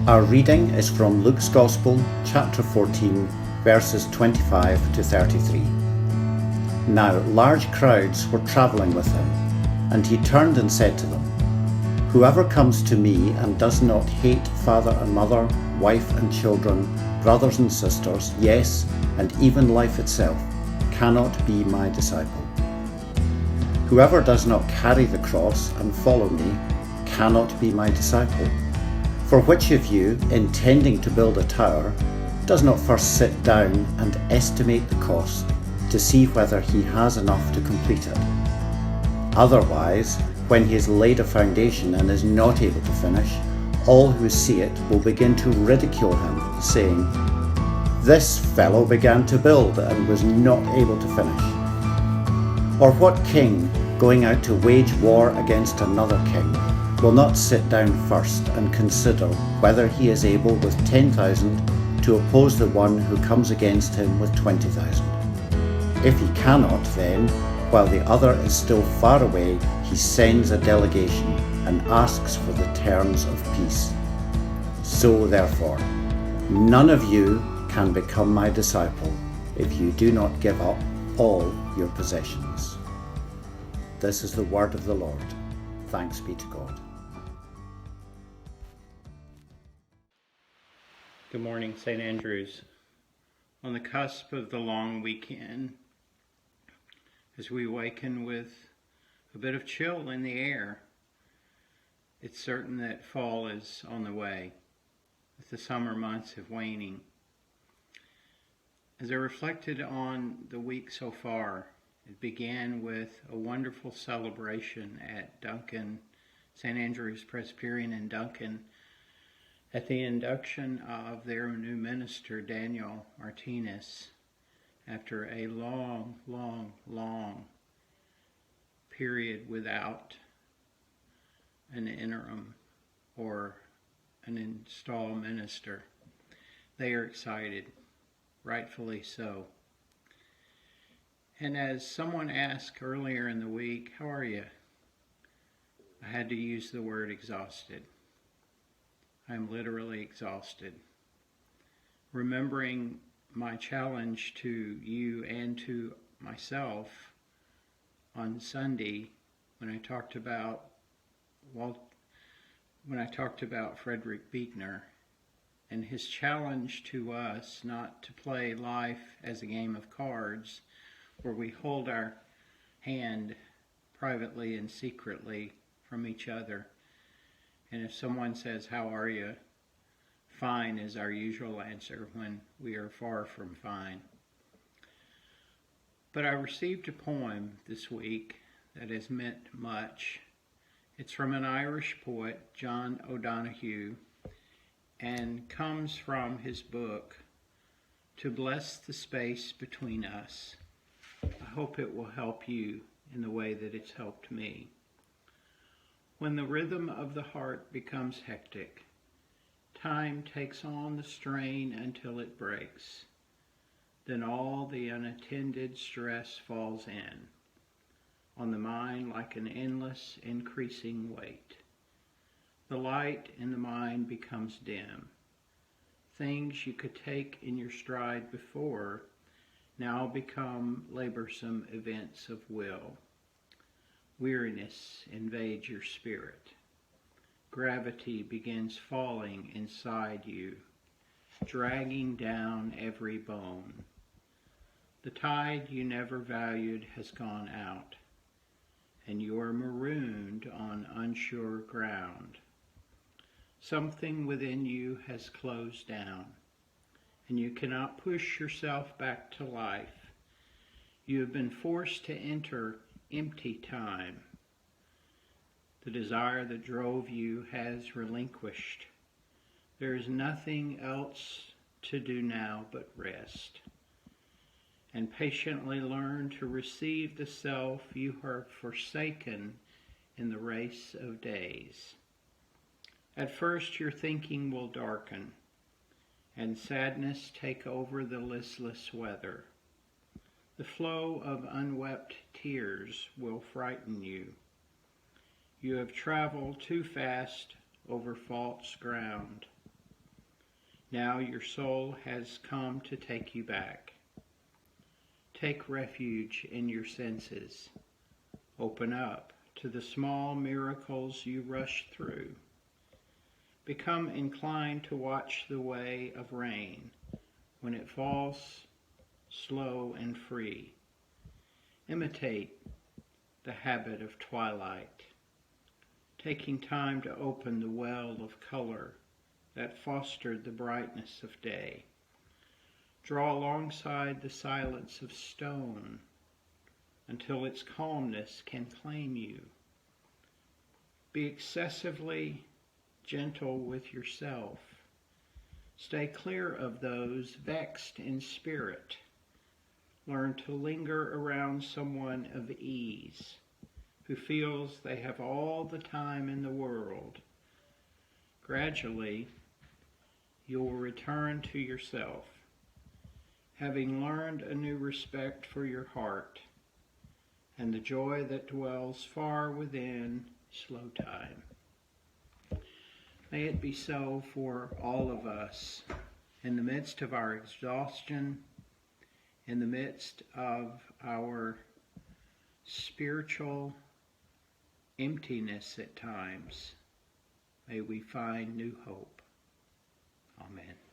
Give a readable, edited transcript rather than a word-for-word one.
Our reading is from Luke's Gospel, chapter 14, verses 25 to 33. Now large crowds were travelling with him, and he turned and said to them, "Whoever comes to me and does not hate father and mother, wife and children, brothers and sisters, yes, and even life itself, cannot be my disciple. Whoever does not carry the cross and follow me cannot be my disciple. For which of you, intending to build a tower, does not first sit down and estimate the cost to see whether he has enough to complete it? Otherwise, when he has laid a foundation and is not able to finish, all who see it will begin to ridicule him, saying, 'This fellow began to build and was not able to finish.' Or what king, going out to wage war against another king, will not sit down first and consider whether he is able with 10,000 to oppose the one who comes against him with 20,000? If he cannot, then, while the other is still far away, he sends a delegation and asks for the terms of peace. So therefore, none of you can become my disciple if you do not give up all your possessions." This is the word of the Lord. Thanks be to God. Good morning, St. Andrews. On the cusp of the long weekend, as we awaken with a bit of chill in the air, it's certain that fall is on the way, with the summer months of waning. As I reflected on the week so far, it began with a wonderful celebration at Duncan, St. Andrew's Presbyterian in Duncan, at the induction of their new minister, Daniel Martinez, after a long period without an interim or an installed minister. They are excited, rightfully so. And as someone asked earlier in the week, "How are you?" I had to use the word exhausted. I'm literally exhausted. Remembering my challenge to you and to myself on Sunday when I talked about Frederick Buechner and his challenge to us not to play life as a game of cards where we hold our hand privately and secretly from each other. And if someone says, "How are you?" "Fine" is our usual answer when we are far from fine. But I received a poem this week that has meant much. It's from an Irish poet, John O'Donoghue, and comes from his book, "To Bless the Space Between Us." I hope it will help you in the way that it's helped me. When the rhythm of the heart becomes hectic, time takes on the strain until it breaks. Then all the unattended stress falls in on the mind like an endless, increasing weight. The light in the mind becomes dim. Things you could take in your stride before now become laborsome events of will. Weariness invades your spirit. Gravity begins falling inside you, dragging down every bone. The tide you never valued has gone out, and you are marooned on unsure ground. Something within you has closed down, and you cannot push yourself back to life. You have been forced to enter empty time. The desire that drove you has relinquished. There is nothing else to do now but rest and patiently learn to receive the self you have forsaken in the race of days. At first your thinking will darken and sadness take over the listless weather. The flow of unwept tears will frighten you. You have traveled too fast over false ground. Now your soul has come to take you back. Take refuge in your senses. Open up to the small miracles you rush through. Become inclined to watch the way of rain when it falls slow and free. Imitate the habit of twilight, taking time to open the well of color that fostered the brightness of day. Draw alongside the silence of stone until its calmness can claim you. Be excessively gentle with yourself. Stay clear of those vexed in spirit. Learn to linger around someone of ease who feels they have all the time in the world. Gradually, you will return to yourself, having learned a new respect for your heart and the joy that dwells far within slow time. May it be so for all of us in the midst of our exhaustion, in the midst of our spiritual emptiness at times. May we find new hope. Amen.